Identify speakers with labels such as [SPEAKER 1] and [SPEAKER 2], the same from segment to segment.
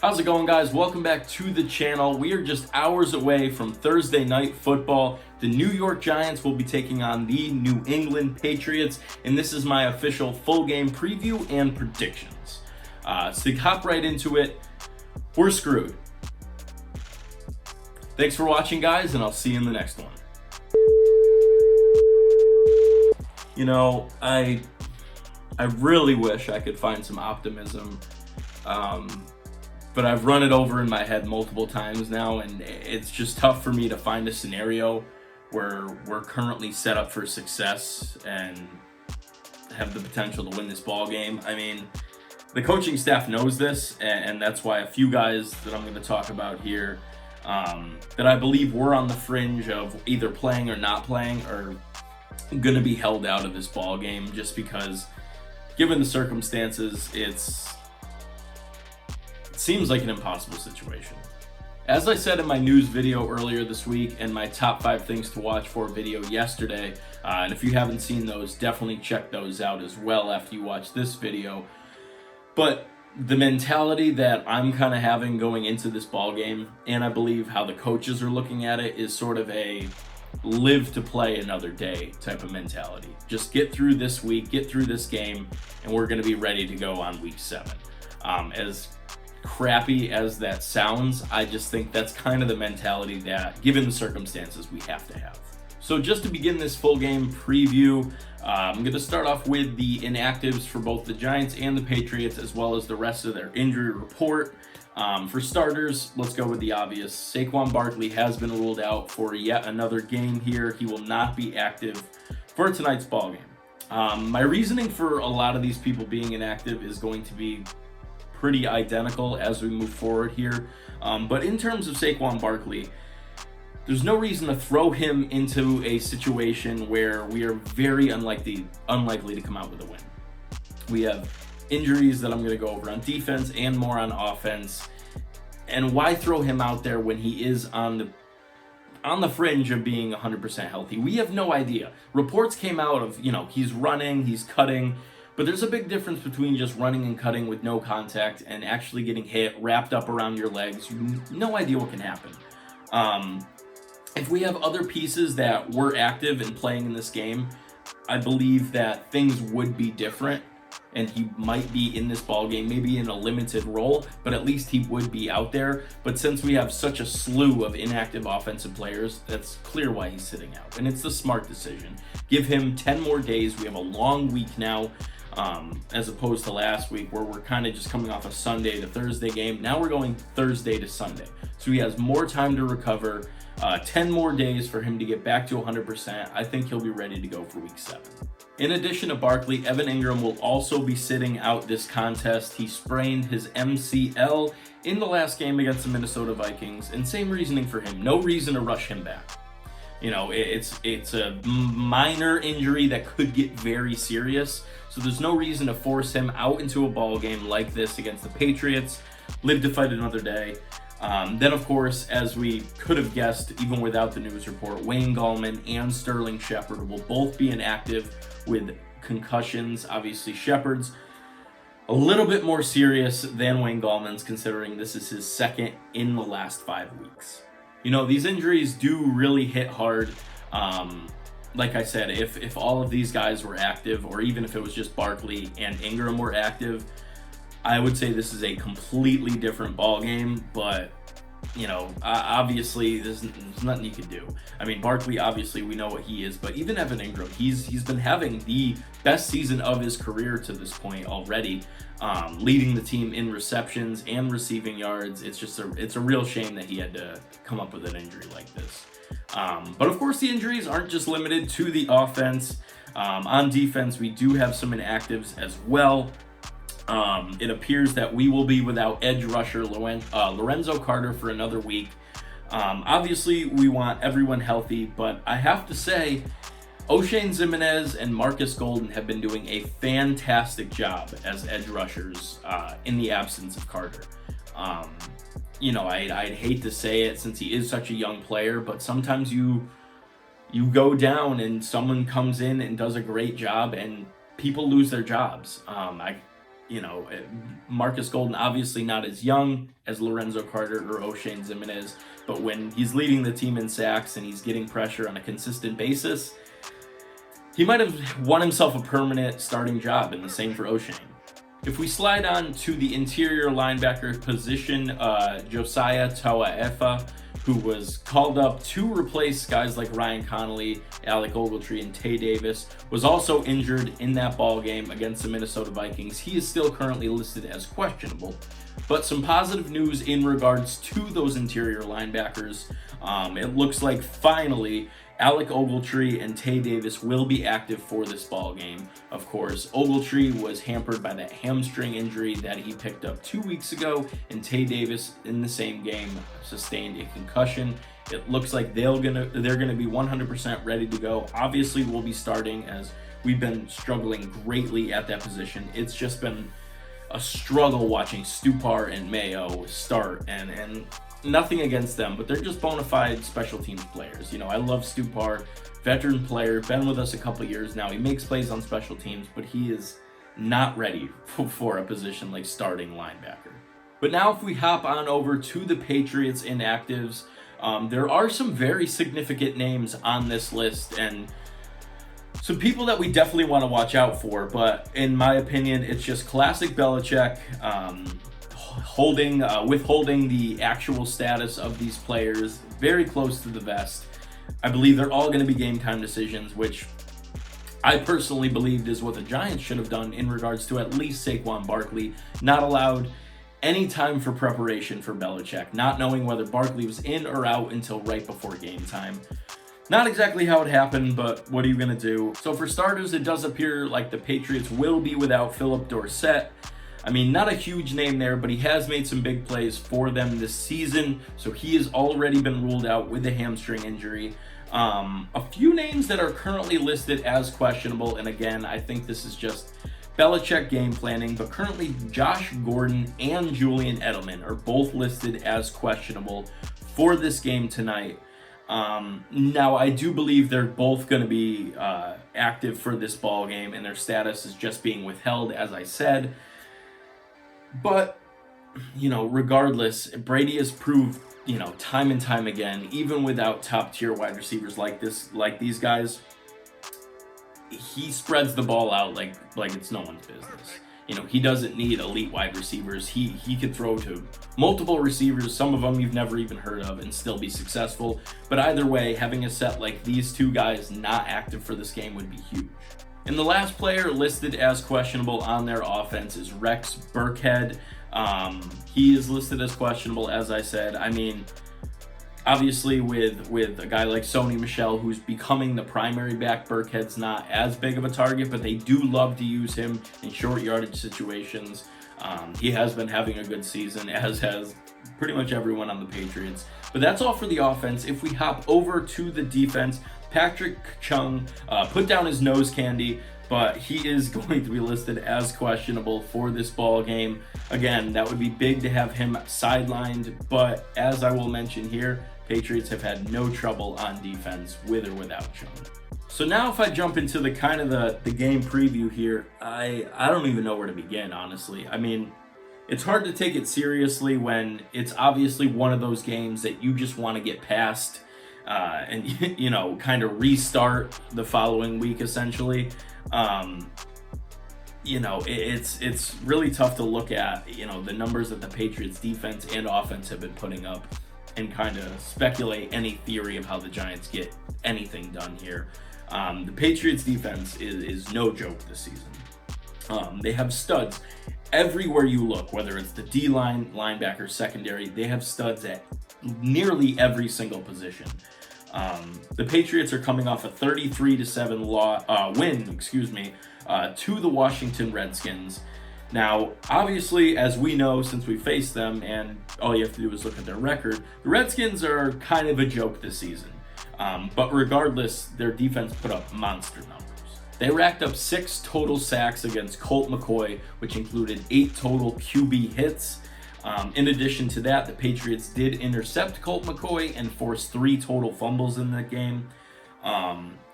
[SPEAKER 1] How's it going, guys? Welcome back to the channel. We are just hours away from Thursday night football. The New York Giants will be taking on the New England Patriots, and this is my official full game preview and predictions. So to hop right into it, we're screwed. Thanks for watching, guys, and I'll see you in the next one. You know, I really wish I could find some optimism. But I've run it over in my head multiple times now, and it's just tough for me to find a scenario where we're currently set up for success and have the potential to win this ball game. I mean, the coaching staff knows this, and that's why a few guys that I'm going to talk about here that I believe were on the fringe of either playing or not playing are going to be held out of this ball game, just because, given the circumstances, it seems like an impossible situation. As I said in my news video earlier this week and my top 5 things to watch for video yesterday, and if you haven't seen those, definitely check those out as well after you watch this video. But the mentality that I'm kind of having going into this ball game, and I believe how the coaches are looking at it, is sort of a live to play another day type of mentality. Just get through this week, get through this game, and we're going to be ready to go on week 7. As crappy as that sounds, I just think that's kind of the mentality that, given the circumstances, we have to have. So just to begin this full game preview, I'm going to start off with the inactives for both the Giants and the Patriots, as well as the rest of their injury report. For starters, let's go with the obvious. Saquon Barkley has been ruled out for yet another game here. He will not be active for tonight's ball game. My reasoning for a lot of these people being inactive is going to be pretty identical as we move forward here. But in terms of Saquon Barkley, there's no reason to throw him into a situation where we are very unlikely to come out with a win. We have injuries that I'm going to go over on defense and more on offense. And why throw him out there when he is on the fringe of being 100% healthy? We have no idea. Reports came out of, he's running, he's cutting, but there's a big difference between just running and cutting with no contact and actually getting hit, wrapped up around your legs. No idea what can happen. If we have other pieces that were active and playing in this game, I believe that things would be different, and he might be in this ball game, maybe in a limited role, but at least he would be out there. But since we have such a slew of inactive offensive players, that's clear why he's sitting out, and it's the smart decision. Give him 10 more days. We have a long week now, as opposed to last week where we're kind of just coming off a Sunday to Thursday game. Now we're going Thursday to Sunday. So he has more time to recover, 10 more days for him to get back to 100%. I think he'll be ready to go for week 7. In addition to Barkley, Evan Ingram will also be sitting out this contest. He sprained his MCL in the last game against the Minnesota Vikings, and same reasoning for him. No reason to rush him back. It's a minor injury that could get very serious, so there's no reason to force him out into a ball game like this against the Patriots. Live to fight another day. Then, of course, as we could have guessed, even without the news report, Wayne Gallman and Sterling Shepard will both be inactive with concussions. Obviously, Shepard's a little bit more serious than Wayne Gallman's, considering this is his second in the last 5 weeks. These injuries do really hit hard. Like I said, if all of these guys were active, or even if it was just Barkley and Ingram were active, I would say this is a completely different ball game. But obviously there's nothing you can do. I mean, Barkley, obviously we know what he is, but even Evan Ingram, he's been having the best season of his career to this point already, leading the team in receptions and receiving yards. It's a real shame that he had to come up with an injury like this. But of course, the injuries aren't just limited to the offense. On defense, we do have some inactives as well. It appears that we will be without edge rusher Lorenzo Carter for another week. Obviously, we want everyone healthy, but I have to say, O'Shane Ximines and Marcus Golden have been doing a fantastic job as edge rushers in the absence of Carter. I'd hate to say it since he is such a young player, but sometimes you go down and someone comes in and does a great job and people lose their jobs. Marcus Golden, obviously not as young as Lorenzo Carter or O'Shane Ximines, but when he's leading the team in sacks and he's getting pressure on a consistent basis, he might have won himself a permanent starting job, and the same for O'Shane. If we slide on to the interior linebacker position, Josiah Tawaefa, who was called up to replace guys like Ryan Connolly, Alec Ogletree, and Tay Davis, was also injured in that ball game against the Minnesota Vikings. He is still currently listed as questionable. But some positive news in regards to those interior linebackers. It looks like finally Alec Ogletree and Tay Davis will be active for this ball game. Of course, Ogletree was hampered by that hamstring injury that he picked up 2 weeks ago, and Tay Davis in the same game sustained a concussion. It looks like they're gonna be 100% ready to go. Obviously, we'll be starting, as we've been struggling greatly at that position. It's just been a struggle watching Stupar and Mayo start, and nothing against them, but they're just bona fide special teams players. I love Stupar, veteran player, been with us a couple years now. He makes plays on special teams, but he is not ready for a position like starting linebacker. But now if we hop on over to the Patriots inactives, there are some very significant names on this list, and some people that we definitely want to watch out for, but in my opinion, it's just classic Belichick, withholding the actual status of these players very close to the vest. I believe they're all going to be game time decisions, which I personally believed is what the Giants should have done in regards to at least Saquon Barkley, not allowed any time for preparation for Belichick, not knowing whether Barkley was in or out until right before game time. Not exactly how it happened, but what are you going to do? So for starters, it does appear like the Patriots will be without Philip Dorsett. I mean, not a huge name there, but he has made some big plays for them this season, so he has already been ruled out with a hamstring injury. A few names that are currently listed as questionable, and again, I think this is just Belichick game planning, but currently Josh Gordon and Julian Edelman are both listed as questionable for this game tonight. Now, I do believe they're both going to be active for this ball game, and their status is just being withheld, as I said. But, regardless, Brady has proved, time and time again, even without top tier wide receivers like these guys, he spreads the ball out like it's no one's business. He doesn't need elite wide receivers. He could throw to multiple receivers, some of them you've never even heard of, and still be successful. But either way, having a set like these two guys not active for this game would be huge. And the last player listed as questionable on their offense is Rex Burkhead. He is listed as questionable, as I said. I mean, obviously with a guy like Sony Michel, who's becoming the primary back, Burkhead's not as big of a target, but they do love to use him in short yardage situations. He has been having a good season, as has pretty much everyone on the Patriots. But that's all for the offense. If we hop over to the defense, Patrick Chung put down his nose candy, but he is going to be listed as questionable for this ball game. Again, that would be big to have him sidelined, but as I will mention here, Patriots have had no trouble on defense with or without Chung. So now if I jump into the kind of the game preview here, I don't even know where to begin, honestly. I mean, it's hard to take it seriously when it's obviously one of those games that you just want to get past and kind of restart the following week, essentially. It's really tough to look at, the numbers that the Patriots defense and offense have been putting up and kind of speculate any theory of how the Giants get anything done here. The Patriots defense is no joke this season. They have studs everywhere you look, whether it's the D-line, linebacker, secondary. They have studs at nearly every single position. The Patriots are coming off a 33-7 win, to the Washington Redskins. Now, obviously, as we know, since we faced them, and all you have to do is look at their record, the Redskins are kind of a joke this season. But regardless, their defense put up monster numbers. They racked up 6 total sacks against Colt McCoy, which included 8 total QB hits. In addition to that, the Patriots did intercept Colt McCoy and force 3 total fumbles in that game.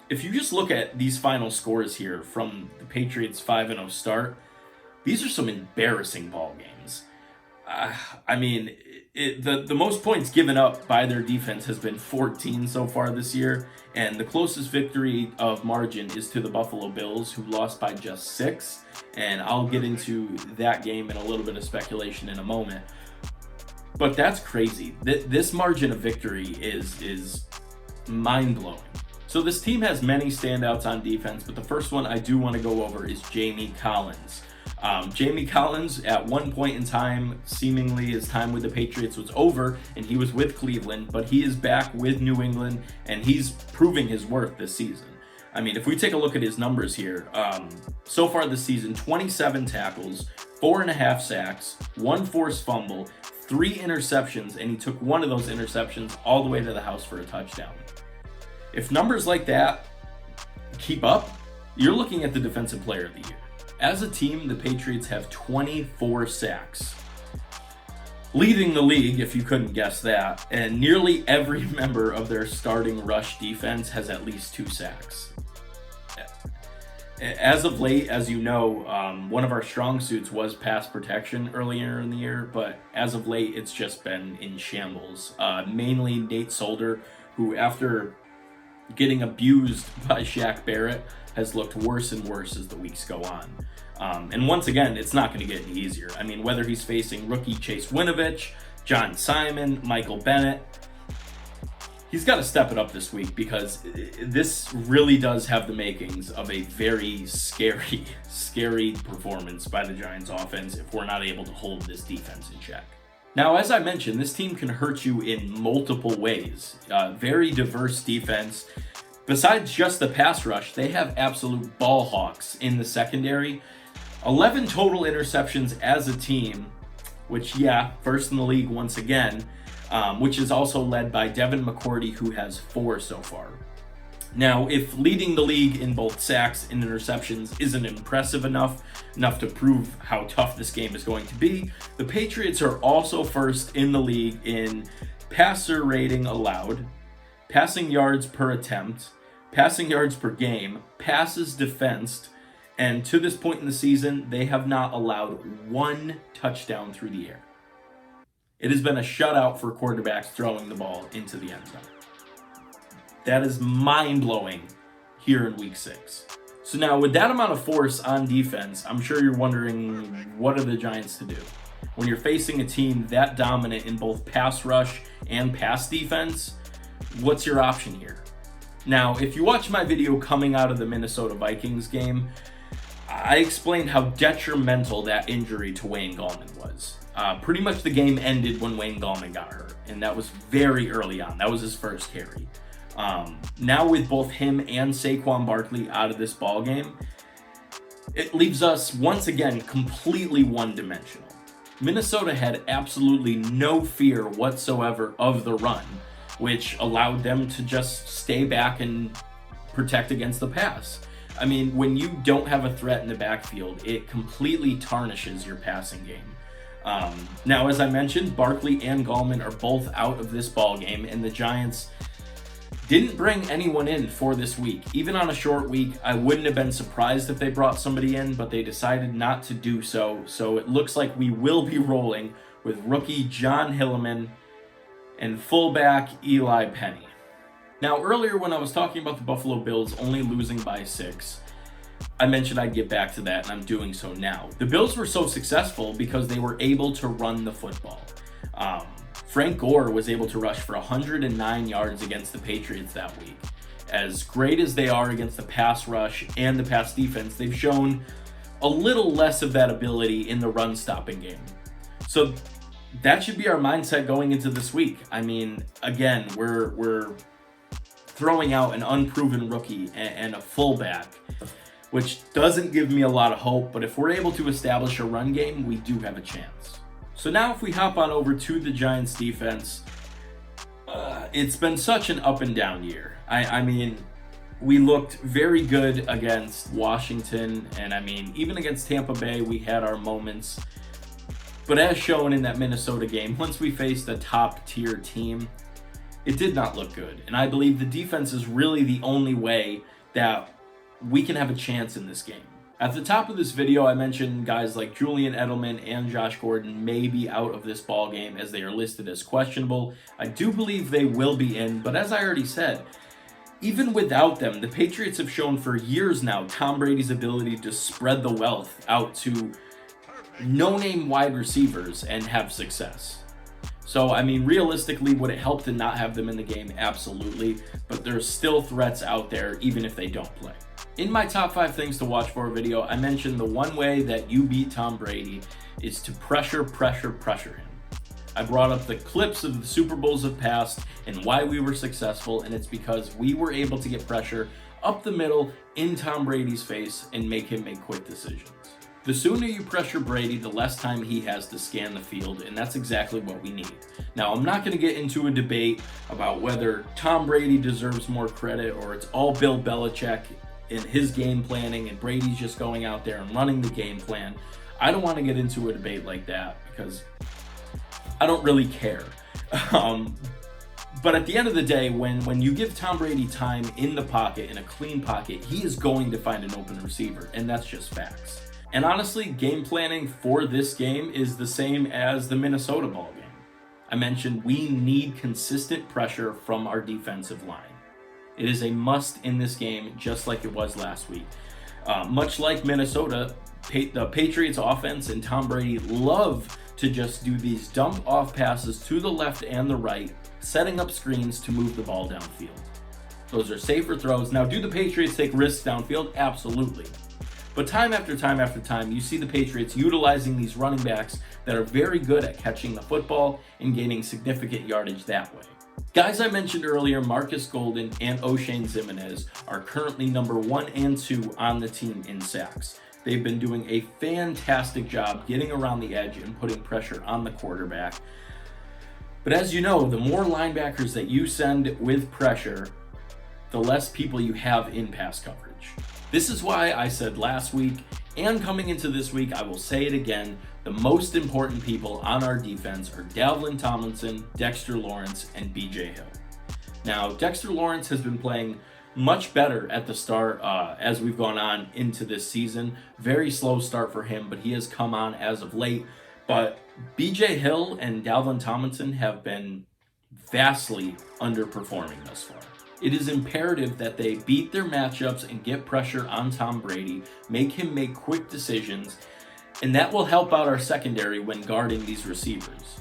[SPEAKER 1] If you just look at these final scores here from the Patriots' 5-0 start, these are some embarrassing ball games. I mean, the most points given up by their defense has been 14 so far this year, and the closest victory of margin is to the Buffalo Bills, who lost by just 6, and I'll get into that game and a little bit of speculation in a moment. But that's crazy. This margin of victory is mind-blowing. So this team has many standouts on defense, but the first one I do want to go over is Jamie Collins. Jamie Collins, at one point in time, seemingly his time with the Patriots was over, and he was with Cleveland, but he is back with New England, and he's proving his worth this season. I mean, if we take a look at his numbers here, so far this season, 27 tackles, 4.5 sacks, 1 forced fumble, 3 interceptions, and he took one of those interceptions all the way to the house for a touchdown. If numbers like that keep up, you're looking at the Defensive Player of the Year. As a team, the Patriots have 24 sacks, leading the league, if you couldn't guess that, and nearly every member of their starting rush defense has at least 2 sacks. As of late, as you know, one of our strong suits was pass protection earlier in the year, but as of late, it's just been in shambles. Mainly Nate Solder, who after getting abused by Shaq Barrett has looked worse and worse as the weeks go on. And once again, it's not going to get any easier. I mean, whether he's facing rookie Chase Winovich, John Simon, Michael Bennett, he's got to step it up this week, because this really does have the makings of a very scary performance by the Giants offense if we're not able to hold this defense in check. Now, as I mentioned, this team can hurt you in multiple ways. Very diverse defense. Besides just the pass rush, they have absolute ball hawks in the secondary. 11 total interceptions as a team, which, first in the league once again, which is also led by Devin McCourty, who has 4 so far. Now, if leading the league in both sacks and interceptions isn't impressive enough to prove how tough this game is going to be, the Patriots are also first in the league in passer rating allowed, passing yards per attempt, passing yards per game, passes defensed, and to this point in the season, they have not allowed 1 touchdown through the air. It has been a shutout for quarterbacks throwing the ball into the end zone. That is mind-blowing here in Week 6. So now, with that amount of force on defense, I'm sure you're wondering, what are the Giants to do? When you're facing a team that dominant in both pass rush and pass defense, what's your option here? Now, if you watch my video coming out of the Minnesota Vikings game, I explained how detrimental that injury to Wayne Gallman was. Pretty much the game ended when Wayne Gallman got hurt, and that was very early on. That was his first carry. Now with both him and Saquon Barkley out of this ball game, it leaves us once again completely one-dimensional. Minnesota had absolutely no fear whatsoever of the run, which allowed them to just stay back and protect against the pass. I mean, when you don't have a threat in the backfield, it completely tarnishes your passing game. Now, as I mentioned, Barkley and Gallman are both out of this ball game, and the Giants didn't bring anyone in for this week. Even on a short week, I wouldn't have been surprised if they brought somebody in, but they decided not to do so. So it looks like we will be rolling with rookie John Hilleman and fullback Eli Penny. Now, earlier when I was talking about the Buffalo Bills only losing by 6, I mentioned I'd get back to that, and I'm doing so now. The Bills were so successful because they were able to run the football. Frank Gore was able to rush for 109 yards against the Patriots that week. As great as they are against the pass rush and the pass defense, they've shown a little less of that ability in the run-stopping game. So that should be our mindset going into this week. I mean, again, we're throwing out an unproven rookie and a fullback, which doesn't give me a lot of hope, but if we're able to establish a run game, we do have a chance. So now if we hop on over to the Giants defense, it's been such an up and down year. I mean, we looked very good against Washington, and I mean, even against Tampa Bay, we had our moments. But as shown in that Minnesota game, once we faced a top-tier team, it did not look good. And I believe the defense is really the only way that we can have a chance in this game. At the top of this video, I mentioned guys like Julian Edelman and Josh Gordon may be out of this ball game as they are listed as questionable. I do believe they will be in, but as I already said, even without them, the Patriots have shown for years now Tom Brady's ability to spread the wealth out to no-name wide receivers and have success. So, I mean, realistically, would it help to not have them in the game? Absolutely. But there's still threats out there, even if they don't play. In my top 5 things to watch for video, I mentioned the one way that you beat Tom Brady is to pressure him. I brought up the clips of the Super Bowls of past and why we were successful, and it's because we were able to get pressure up the middle in Tom Brady's face and make him make quick decisions. The sooner you pressure Brady, the less time he has to scan the field, and that's exactly what we need. Now, I'm not going to get into a debate about whether Tom Brady deserves more credit or it's all Bill Belichick in his game planning and Brady's just going out there and running the game plan. I don't want to get into a debate like that because I don't really care. But at the end of the day, when you give Tom Brady time in the pocket, in a clean pocket, he is going to find an open receiver, and that's just facts. And honestly, game planning for this game is the same as the Minnesota ball game. I mentioned we need consistent pressure from our defensive line. It is a must in this game, just like it was last week. Much like Minnesota, the Patriots offense and Tom Brady love to just do these dump off passes to the left and the right, setting up screens to move the ball downfield. Those are safer throws. Now, do the Patriots take risks downfield? Absolutely. But time after time after time, you see the Patriots utilizing these running backs that are very good at catching the football and gaining significant yardage that way. Guys I mentioned earlier, Marcus Golden and O'Shane Ximines, are currently number 1 and 2 on the team in sacks. They've been doing a fantastic job getting around the edge and putting pressure on the quarterback. But as you know, the more linebackers that you send with pressure, the less people you have in pass coverage. This is why I said last week, and coming into this week, I will say it again, the most important people on our defense are Dalvin Tomlinson, Dexter Lawrence, and BJ Hill. Now, Dexter Lawrence has been playing much better at the start as we've gone on into this season. Very slow start for him, but he has come on as of late. But BJ Hill and Dalvin Tomlinson have been vastly underperforming thus far. It is imperative that they beat their matchups and get pressure on Tom Brady, make him make quick decisions, and that will help out our secondary when guarding these receivers.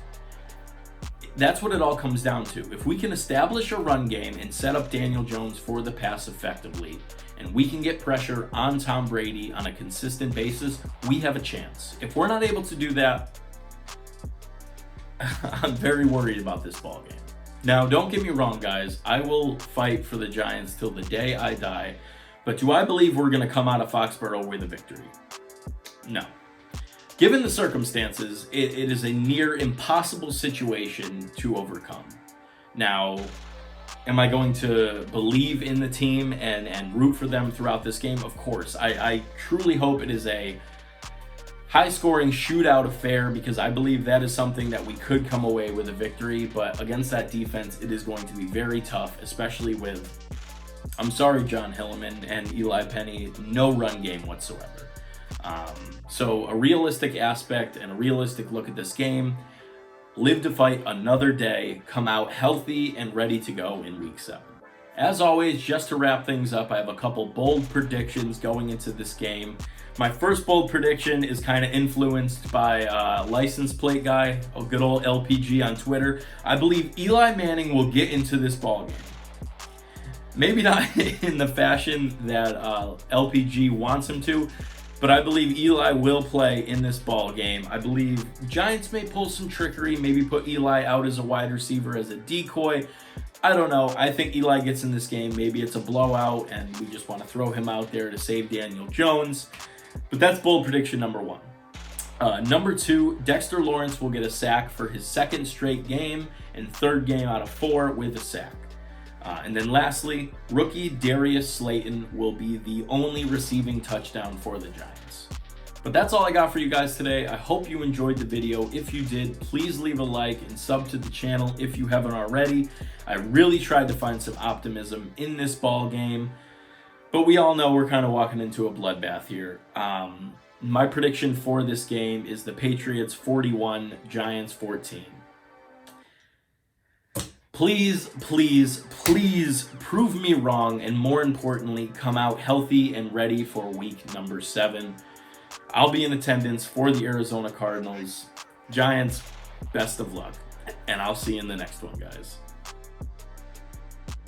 [SPEAKER 1] That's what it all comes down to. If we can establish a run game and set up Daniel Jones for the pass effectively, and we can get pressure on Tom Brady on a consistent basis, we have a chance. If we're not able to do that, I'm very worried about this ball game. Now, don't get me wrong, guys. I will fight for the Giants till the day I die. But do I believe we're going to come out of Foxborough with a victory? No. Given the circumstances, it is a near impossible situation to overcome. Now, am I going to believe in the team and root for them throughout this game? Of course. I truly hope it is a high-scoring shootout affair because I believe that is something that we could come away with a victory, but against that defense, it is going to be very tough, especially with, I'm sorry, John Hilliman and Eli Penny, no run game whatsoever. So a realistic aspect and a realistic look at this game, live to fight another day, come out healthy and ready to go in Week 7. As always, just to wrap things up, I have a couple bold predictions going into this game. My first bold prediction is kind of influenced by license plate guy, a good old LPG on Twitter. I believe Eli Manning will get into this ball game. Maybe not in the fashion that LPG wants him to, but I believe Eli will play in this ball game. I believe Giants may pull some trickery, maybe put Eli out as a wide receiver as a decoy. I don't know. I think Eli gets in this game. Maybe it's a blowout and we just want to throw him out there to save Daniel Jones. But that's bold prediction number 1. Number 2, Dexter Lawrence will get a sack for his second straight game and third game out of 4 with a sack. And then lastly, rookie Darius Slayton will be the only receiving touchdown for the Giants. But that's all I got for you guys today. I hope you enjoyed the video. If you did, please leave a like and sub to the channel if you haven't already. I really tried to find some optimism in this ball game. But we all know we're kind of walking into a bloodbath here. My prediction for this game is the Patriots 41, Giants 14. Please, please, please prove me wrong, and more importantly, come out healthy and ready for week number 7. I'll be in attendance for the Arizona Cardinals. Giants, best of luck, and I'll see you in the next one, guys.